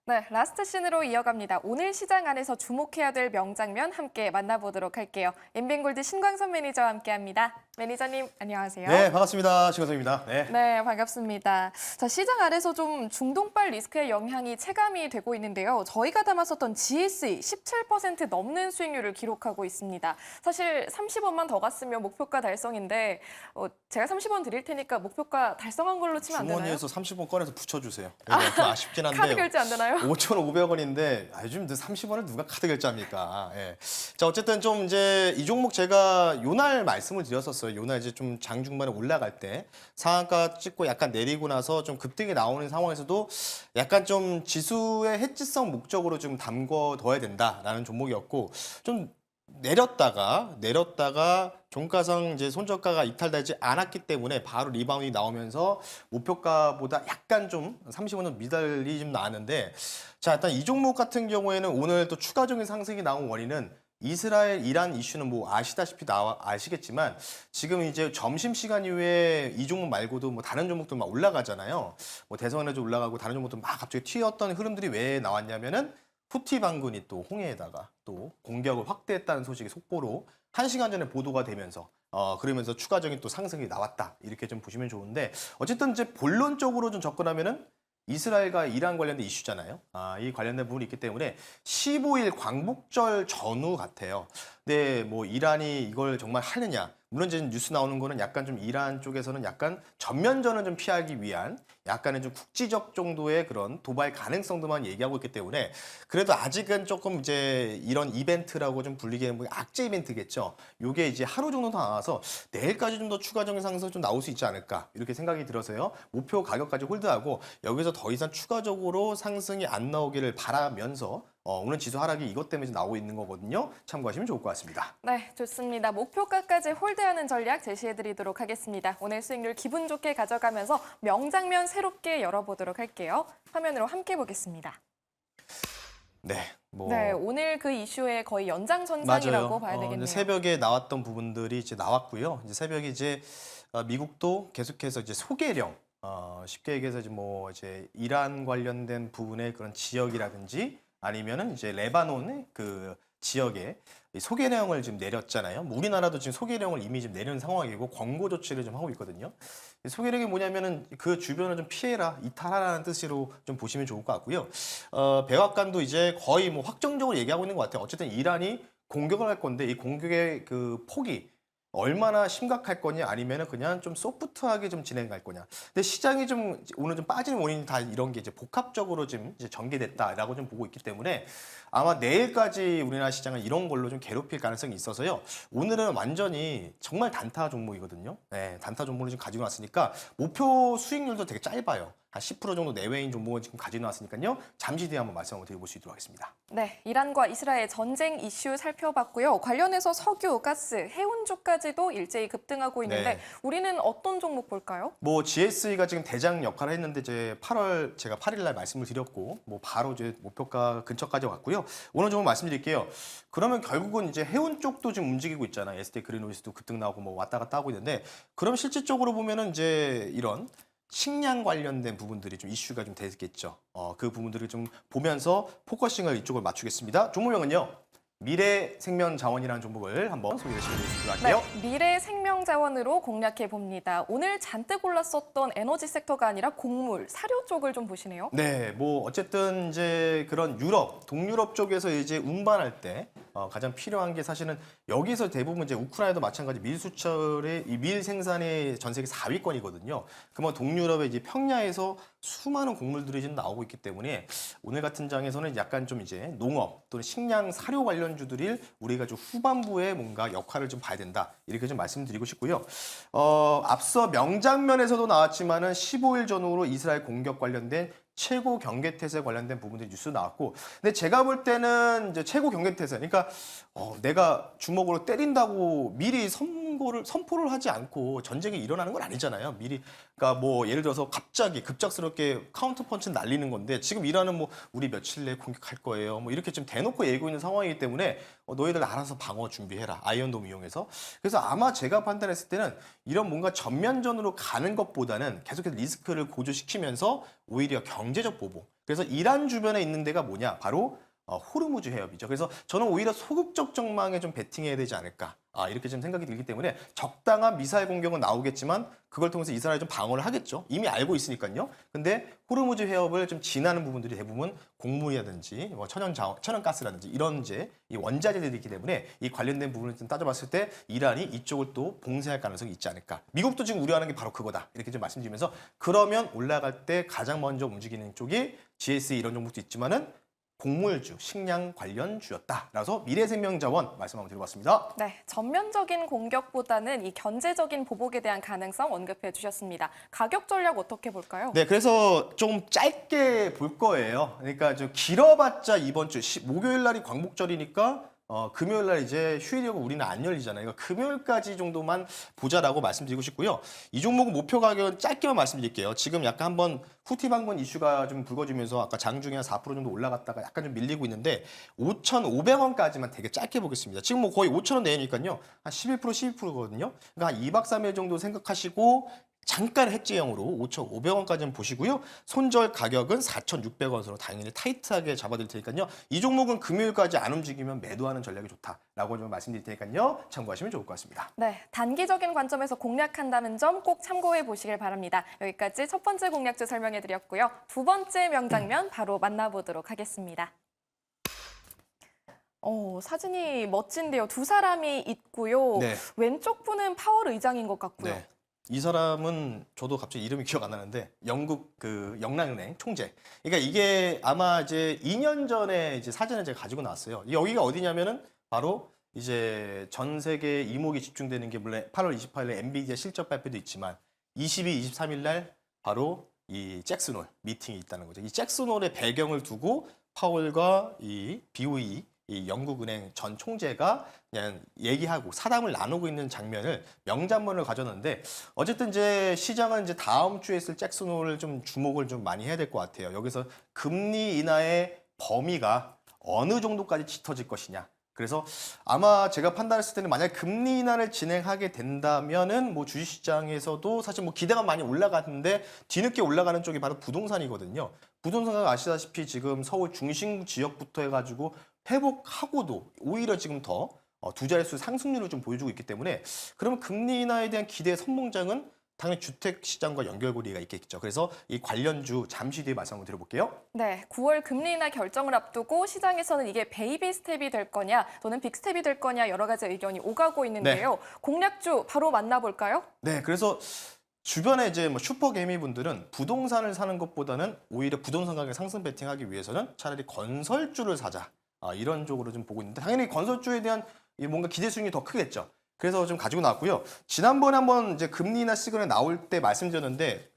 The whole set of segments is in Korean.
네, 라스트 씬으로 이어갑니다. 오늘 시장 안에서 주목해야 될 명장면 함께 만나보도록 할게요. 인벤골드 신광선 매니저와 함께합니다. 매니저님, 안녕하세요. 네, 반갑습니다. 신건성입니다. 네. 네, 반갑습니다. 자, 시장 안에서 좀 중동발 리스크의 영향이 체감이 되고 있는데요. 저희가 담았었던 GSE 17% 넘는 수익률을 기록하고 있습니다. 사실 30원만 더 갔으면 목표가 달성인데 제가 30원 드릴 테니까 목표가 달성한 걸로 치면 안 되나요? 주머니에서 30원 꺼내서 붙여주세요. 좀 아쉽긴 한데. 카드 결제 안 되나요? 5,500원인데 요즘 30원을 누가 카드 결제합니까? 예. 자, 어쨌든 좀 이제 이 종목 제가 요날 말씀을 드렸었어요. 요날 이제 좀 장중반에 올라갈 때 상한가 찍고 약간 내리고 나서 좀 급등이 나오는 상황에서도 약간 좀 지수의 해지성 목적으로 좀 담궈둬야 된다라는 종목이었고 좀 내렸다가 종가상 이제 손저가가 이탈되지 않았기 때문에 바로 리바운드 나오면서 목표가보다 약간 좀 30원 정도 미달이 좀 나왔는데 자, 일단 이 종목 같은 경우에는 오늘 또 추가적인 상승이 나온 원인은 이스라엘 이란 이슈는 뭐 아시겠지만 지금 이제 점심시간 이후에 이 종목 말고도 뭐 다른 종목들 막 올라가잖아요. 뭐 대선에도 올라가고 다른 종목도 막 갑자기 튀었던 흐름들이 왜 나왔냐면은 후티 반군이 또 홍해에다가 또 공격을 확대했다는 소식이 속보로 1시간 전에 보도가 되면서 그러면서 추가적인 또 상승이 나왔다. 이렇게 좀 보시면 좋은데 어쨌든 이제 본론적으로 좀 접근하면은 이스라엘과 이란 관련된 이슈잖아요. 이 관련된 부분이 있기 때문에 15일 광복절 전후 같아요. 근데 뭐 이란이 이걸 정말 하느냐? 물론 이제 뉴스 나오는 거는 약간 좀 이란 쪽에서는 약간 전면전을 좀 피하기 위한 약간의 좀 국지적 정도의 그런 도발 가능성도만 얘기하고 있기 때문에 그래도 아직은 조금 이제 이런 이벤트라고 좀 불리기에는 뭐 악재 이벤트겠죠. 요게 이제 하루 정도 더 나와서 내일까지 좀 더 추가적인 상승 좀 나올 수 있지 않을까 이렇게 생각이 들어서요. 목표 가격까지 홀드하고 여기서 더 이상 추가적으로 상승이 안 나오기를 바라면서 오늘 지수 하락이 이것 때문에 나오고 있는 거거든요. 참고하시면 좋을 것 같습니다. 네, 좋습니다. 목표가까지 홀드하는 전략 제시해드리도록 하겠습니다. 오늘 수익률 기분 좋게 가져가면서 명장면 새롭게 열어보도록 할게요. 화면으로 함께 보겠습니다. 네, 뭐 네, 오늘 그 이슈의 거의 연장선상이라고 봐야 되겠네요. 이제 새벽에 나왔던 부분들이 이제 나왔고요. 이제 새벽에 이제 미국도 계속해서 이제 소개령 쉽게 얘기해서 이제 뭐 이제 이란 관련된 부분의 그런 지역이라든지 아니면은 이제 레바논의 그 지역에 소개령을 지금 내렸잖아요. 뭐 우리나라도 지금 소개령을 이미 지금 내는 상황이고 권고 조치를 좀 하고 있거든요. 소개령이 뭐냐면은 그 주변을 좀 피해라, 이탈하라는 뜻으로 좀 보시면 좋을 것 같고요. 백악관도 이제 거의 뭐 확정적으로 얘기하고 있는 것 같아요. 어쨌든 이란이 공격을 할 건데 이 공격의 그 폭이 얼마나 심각할 거냐 아니면은 그냥 좀 소프트하게 좀 진행할 거냐. 근데 시장이 좀 오늘 좀 빠지는 원인이 다 이런 게 이제 복합적으로 지금 이제 전개됐다라고 좀 보고 있기 때문에 아마 내일까지 우리나라 시장은 이런 걸로 좀 괴롭힐 가능성이 있어서요. 오늘은 완전히 정말 단타 종목이거든요. 네, 단타 종목을 지금 가지고 왔으니까 목표 수익률도 되게 짧아요. 한 10% 정도 내외인 종목을 지금 가지고 나왔으니까요. 잠시 뒤에 한번 말씀을 드려볼 수 있도록 하겠습니다. 네, 이란과 이스라엘 전쟁 이슈 살펴봤고요. 관련해서 석유, 가스, 해운주까지도 일제히 급등하고 있는데 네. 우리는 어떤 종목 볼까요? 뭐 GSE가 지금 대장 역할을 했는데 이제 제가 8일 날 말씀을 드렸고 뭐 바로 이제 목표가 근처까지 왔고요. 오늘 좀 말씀드릴게요. 그러면 결국은 이제 해운 쪽도 지금 움직이고 있잖아요. ST 그린오이스도 급등 나오고 뭐 왔다 갔다 하고 있는데 그럼 실질적으로 보면은 이제 이런 식량 관련된 부분들이 좀 이슈가 좀 되겠죠. 그 부분들을 좀 보면서 포커싱을 이쪽을 맞추겠습니다. 종목명은요. 미래생명자원이라는 종목을 한번 소개해 드리도록 할게요. 네, 미래 생명자원으로 공략해 봅니다. 오늘 잔뜩 올랐었던 에너지 섹터가 아니라 곡물, 사료 쪽을 좀 보시네요. 네, 뭐 어쨌든 이제 그런 동유럽 쪽에서 이제 운반할 때 가장 필요한 게 사실은 여기서 대부분 이제 우크라이나도 마찬가지 밀 수출의 이 밀 생산의 전 세계 4위권이거든요. 그러면 동유럽의 이제 평야에서 수많은 곡물들이 지금 나오고 있기 때문에 오늘 같은 장에서는 약간 좀 이제 농업 또는 식량 사료 관련주들이 우리가 좀 후반부에 뭔가 역할을 좀 봐야 된다. 이렇게 좀 말씀드리고 싶고요. 앞서 명장면에서도 나왔지만은 15일 전후로 이스라엘 공격 관련된 최고 경계태세 관련된 부분들이 뉴스 나왔고, 근데 제가 볼 때는 이제 최고 경계태세, 그러니까 내가 주먹으로 때린다고 미리 선포를 하지 않고 전쟁이 일어나는 건 아니잖아요. 미리 그러니까 뭐 예를 들어서 갑자기 급작스럽게 카운터 펀치 날리는 건데 지금 이란은 뭐 우리 며칠 내에 공격할 거예요. 뭐 이렇게 좀 대놓고 얘기하고 있는 상황이기 때문에 너희들 알아서 방어 준비해라. 아이언돔 이용해서. 그래서 아마 제가 판단했을 때는 이런 뭔가 전면전으로 가는 것보다는 계속해서 리스크를 고조시키면서 오히려 경제적 보복. 그래서 이란 주변에 있는 데가 뭐냐? 바로 호르무즈 해협이죠. 그래서 저는 오히려 소극적 전망에 좀 베팅해야 되지 않을까. 이렇게 좀 생각이 들기 때문에 적당한 미사일 공격은 나오겠지만 그걸 통해서 이스라엘이 좀 방어를 하겠죠. 이미 알고 있으니까요. 근데 호르무즈 해협을 좀 지나는 부분들이 대부분 곡물이라든지 뭐 천연가스라든지 이런 이제 이 원자재들이 있기 때문에 이 관련된 부분을 좀 따져봤을 때 이란이 이쪽을 또 봉쇄할 가능성이 있지 않을까. 미국도 지금 우려하는 게 바로 그거다. 이렇게 좀 말씀드리면서 그러면 올라갈 때 가장 먼저 움직이는 쪽이 GSE 이런 종목도 있지만은 곡물주, 식량 관련주였다. 라서 미래생명자원 말씀 한번 드려봤습니다. 네, 전면적인 공격보다는 이 견제적인 보복에 대한 가능성 언급해 주셨습니다. 가격 전략 어떻게 볼까요? 네, 그래서 좀 짧게 볼 거예요. 그러니까 좀 길어봤자 이번 주 목요일 날이 광복절이니까 금요일 날 이제 휴일이고 우리는 안 열리잖아요. 그러니까 금요일까지 정도만 보자라고 말씀드리고 싶고요. 이 종목은 목표 가격은 짧게만 말씀드릴게요. 지금 약간 한번 후티 방문 이슈가 좀 불거지면서 아까 장중에 한 4% 정도 올라갔다가 약간 좀 밀리고 있는데 5,500원까지만 되게 짧게 보겠습니다. 지금 뭐 거의 5,000원 내니까요. 한 11%, 12%거든요. 그러니까 한 2박 3일 정도 생각하시고 잠깐 해지형으로 5,500원까지는 보시고요. 손절 가격은 4,600원으로 당연히 타이트하게 잡아드릴 테니까요. 이 종목은 금요일까지 안 움직이면 매도하는 전략이 좋다라고 좀 말씀드릴 테니까요. 참고하시면 좋을 것 같습니다. 네, 단기적인 관점에서 공략한다는 점 꼭 참고해 보시길 바랍니다. 여기까지 첫 번째 공략주 설명해 드렸고요. 두 번째 명장면 바로 만나보도록 하겠습니다. 사진이 멋진데요. 두 사람이 있고요. 네. 왼쪽 분은 파월 의장인 것 같고요. 네. 이 사람은 저도 갑자기 이름이 기억 안 나는데 영국 그 영랑은행 총재. 그러니까 이게 아마 이제 2년 전에 이제 사진을 제가 가지고 나왔어요. 여기가 어디냐면은 바로 이제 전 세계 이목이 집중되는 게 물론 8월 28일에 엔비디아 실적 발표도 있지만 22, 23일 날 바로 이 잭슨홀 미팅이 있다는 거죠. 이 잭슨홀의 배경을 두고 파월과 이 BOE 이 영국은행 전 총재가 그냥 얘기하고 사담을 나누고 있는 장면을 명장면을 가져놨는데 어쨌든 이제 시장은 이제 다음 주에 있을 잭슨홀을 좀 주목을 좀 많이 해야 될 것 같아요. 여기서 금리 인하의 범위가 어느 정도까지 짙어질 것이냐. 그래서 아마 제가 판단했을 때는 만약 금리 인하를 진행하게 된다면은 뭐 주식시장에서도 사실 뭐 기대가 많이 올라갔는데 뒤늦게 올라가는 쪽이 바로 부동산이거든요. 부동산가 아시다시피 지금 서울 중심 지역부터 해가지고 회복하고도 오히려 지금 더 두 자릿수 상승률을 좀 보여주고 있기 때문에 그러면 금리 인하에 대한 기대 선봉장은 당연히 주택 시장과 연결고리가 있겠죠. 그래서 이 관련주 잠시 뒤에 말씀 한번 드려볼게요. 네, 9월 금리 인하 결정을 앞두고 시장에서는 이게 베이비 스텝이 될 거냐 또는 빅 스텝이 될 거냐 여러 가지 의견이 오가고 있는데요. 공략주 바로 만나볼까요? 네, 그래서 주변에 이제 뭐 슈퍼 개미 분들은 부동산을 사는 것보다는 오히려 부동산 가격 상승 베팅하기 위해서는 차라리 건설주를 사자. 이런 쪽으로 좀 보고 있는데 당연히 건설주에 대한 뭔가 기대 수익이 더 크겠죠. 그래서 좀 가지고 나왔고요. 지난번에 한번 이제 금리 인하 시그널 나올 때 말씀드렸는데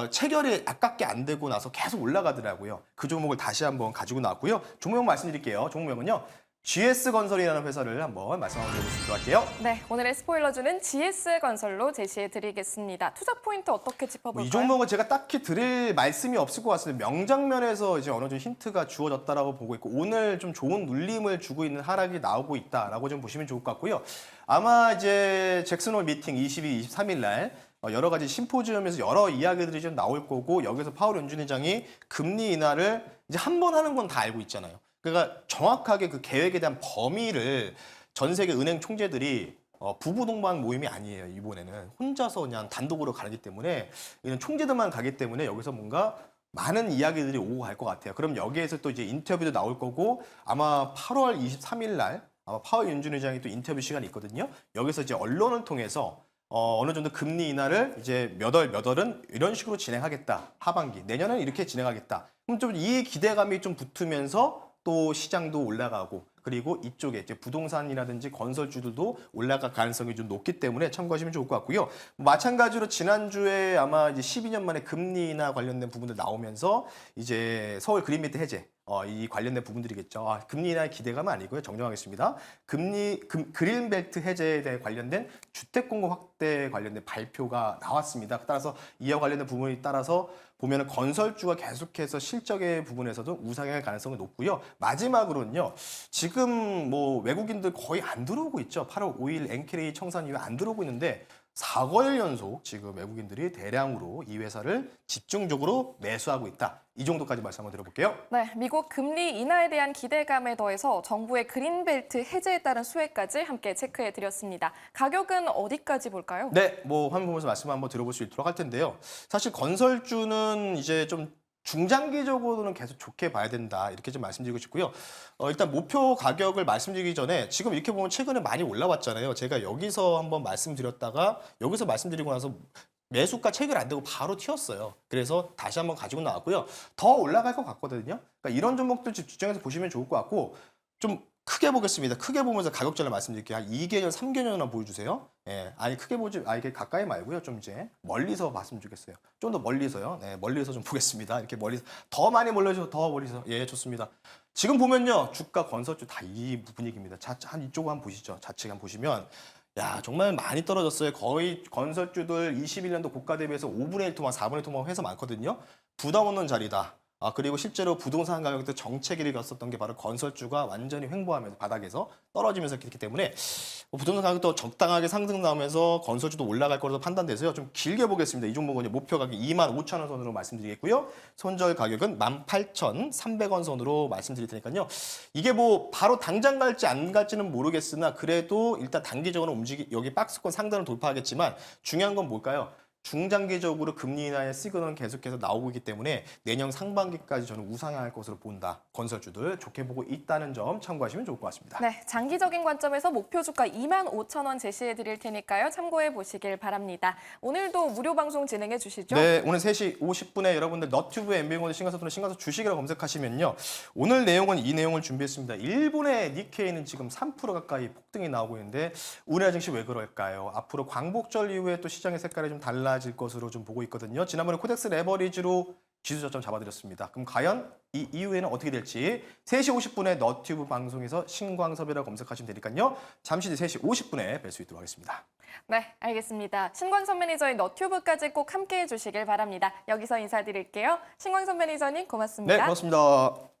체결이 아깝게 안 되고 나서 계속 올라가더라고요. 그 종목을 다시 한번 가지고 나왔고요. 종목 말씀드릴게요. 종목명은요. GS건설이라는 회사를 한번 말씀 한번 드려보도록 할게요. 네, 오늘의 스포일러주는 GS건설로 제시해 드리겠습니다. 투자 포인트 어떻게 짚어볼까요? 이 종목은 제가 딱히 드릴 말씀이 없을 것 같습니다. 명장면에서 이제 어느 정도 힌트가 주어졌다라고 보고 있고 오늘 좀 좋은 눌림을 주고 있는 하락이 나오고 있다라고 좀 보시면 좋을 것 같고요. 아마 이제 잭슨홀 미팅 22, 23일 날 여러 가지 심포지엄에서 여러 이야기들이 좀 나올 거고 여기서 파월 연준의장이 금리 인하를 이제 한 번 하는 건 다 알고 있잖아요. 그러니까 정확하게 그 계획에 대한 범위를 전 세계 은행 총재들이 부부 동반 모임이 아니에요. 이번에는 혼자서 그냥 단독으로 가기 때문에 이런 총재들만 가기 때문에 여기서 뭔가 많은 이야기들이 오고 갈 것 같아요. 그럼 여기에서 또 이제 인터뷰도 나올 거고 아마 8월 23일 날 아마 파월 연준 의장이 또 인터뷰 시간이 있거든요. 여기서 이제 언론을 통해서 어느 정도 금리 인하를 이제 몇 월은 이런 식으로 진행하겠다. 하반기 내년은 이렇게 진행하겠다. 그럼 좀 이 기대감이 좀 붙으면서 또 시장도 올라가고 그리고 이쪽에 이제 부동산이라든지 건설주들도 올라갈 가능성이 좀 높기 때문에 참고하시면 좋을 것 같고요. 마찬가지로 지난주에 아마 이제 12년 만에 금리 인하 관련된 부분들 나오면서 이제 서울 그린벨트 해제 이 관련된 부분들이겠죠. 금리 인하의 기대감은 아니고요. 정정하겠습니다. 그린벨트 해제에 대해 관련된 주택 공급 확대 관련된 발표가 나왔습니다. 따라서 이와 관련된 부분에 따라서 보면은 건설주가 계속해서 실적의 부분에서도 우상향할 가능성이 높고요. 마지막으로는요. 지금 뭐 외국인들 거의 안 들어오고 있죠. 8월 5일 엔케레이 청산 이후에 안 들어오고 있는데 4거일 연속 지금 외국인들이 대량으로 이 회사를 집중적으로 매수하고 있다. 이 정도까지 말씀 한번 드려볼게요. 네, 미국 금리 인하에 대한 기대감에 더해서 정부의 그린벨트 해제에 따른 수혜까지 함께 체크해 드렸습니다. 가격은 어디까지 볼까요? 네, 뭐 화면 보면서 말씀 한번 들어볼 수 있도록 할 텐데요. 사실 건설주는 이제 좀 중장기적으로는 계속 좋게 봐야 된다. 이렇게 좀 말씀드리고 싶고요. 일단 목표 가격을 말씀드리기 전에 지금 이렇게 보면 최근에 많이 올라왔잖아요. 제가 여기서 한번 말씀드렸다가 여기서 말씀드리고 나서 매수가 체결 안 되고 바로 튀었어요. 그래서 다시 한번 가지고 나왔고요. 더 올라갈 것 같거든요. 그러니까 이런 종목들 집중해서 보시면 좋을 것 같고 좀 크게 보겠습니다. 크게 보면서 가격전을 말씀드릴게요. 한 2개년, 3개년이나 보여주세요. 예, 아니 크게 보지, 이게 가까이 말고요. 좀 이제 멀리서 봤으면 좋겠어요. 좀 더 멀리서요. 네, 멀리서 좀 보겠습니다. 이렇게 멀리서 더 많이 몰려주세요. 더 멀리서. 예, 좋습니다. 지금 보면요, 주가, 건설주 다 이 분위기입니다. 한 이쪽 한번 보시죠. 좌측 한번 보시면. 야, 정말 많이 떨어졌어요. 거의 건설주들 21년도 고가 대비해서 5분의 1 토막, 4분의 1 토막 해서 많거든요. 부담 없는 자리다. 그리고 실제로 부동산 가격도 정체기를 갔었던 게 바로 건설주가 완전히 횡보하면서 바닥에서 떨어지면서 그렇기 때문에 부동산 가격도 적당하게 상승 나오면서 건설주도 올라갈 거라고 판단돼서요. 좀 길게 보겠습니다. 이 종목은 목표 가격 25,000원 선으로 말씀드리겠고요. 손절 가격은 18,300원 선으로 말씀드릴 테니까요. 이게 뭐 바로 당장 갈지 안 갈지는 모르겠으나 그래도 일단 단기적으로 여기 박스권 상단을 돌파하겠지만 중요한 건 뭘까요? 중장기적으로 금리 인하의 시그널은 계속해서 나오고 있기 때문에 내년 상반기까지 저는 우상향할 것으로 본다. 건설주들 좋게 보고 있다는 점 참고하시면 좋을 것 같습니다. 네, 장기적인 관점에서 목표 주가 25,000원 제시해 드릴 테니까요. 참고해 보시길 바랍니다. 오늘도 무료 방송 진행해 주시죠? 네, 오늘 3시 50분에 여러분들 너튜브에 MBN고의 신가서 또는 신가서 주식이라고 검색하시면요. 오늘 내용은 이 내용을 준비했습니다. 일본의 니케이는 지금 3% 가까이 폭등이 나오고 있는데 우리나라 증시 왜 그럴까요? 앞으로 광복절 이후에 또 시장의 색깔이 좀 달라질 것으로 좀 보고 있거든요. 지난번에 코덱스 레버리지로 지수 저점 잡아드렸습니다. 그럼 과연 이 이후에는 어떻게 될지 3시 50분에 너튜브 방송에서 신광섭이라고 검색하시면 되니까요. 잠시 뒤 3시 50분에 뵐 수 있도록 하겠습니다. 네, 알겠습니다. 신광섭 매니저의 너튜브까지 꼭 함께해 주시길 바랍니다. 여기서 인사드릴게요. 신광섭 매니저님 고맙습니다. 네, 고맙습니다.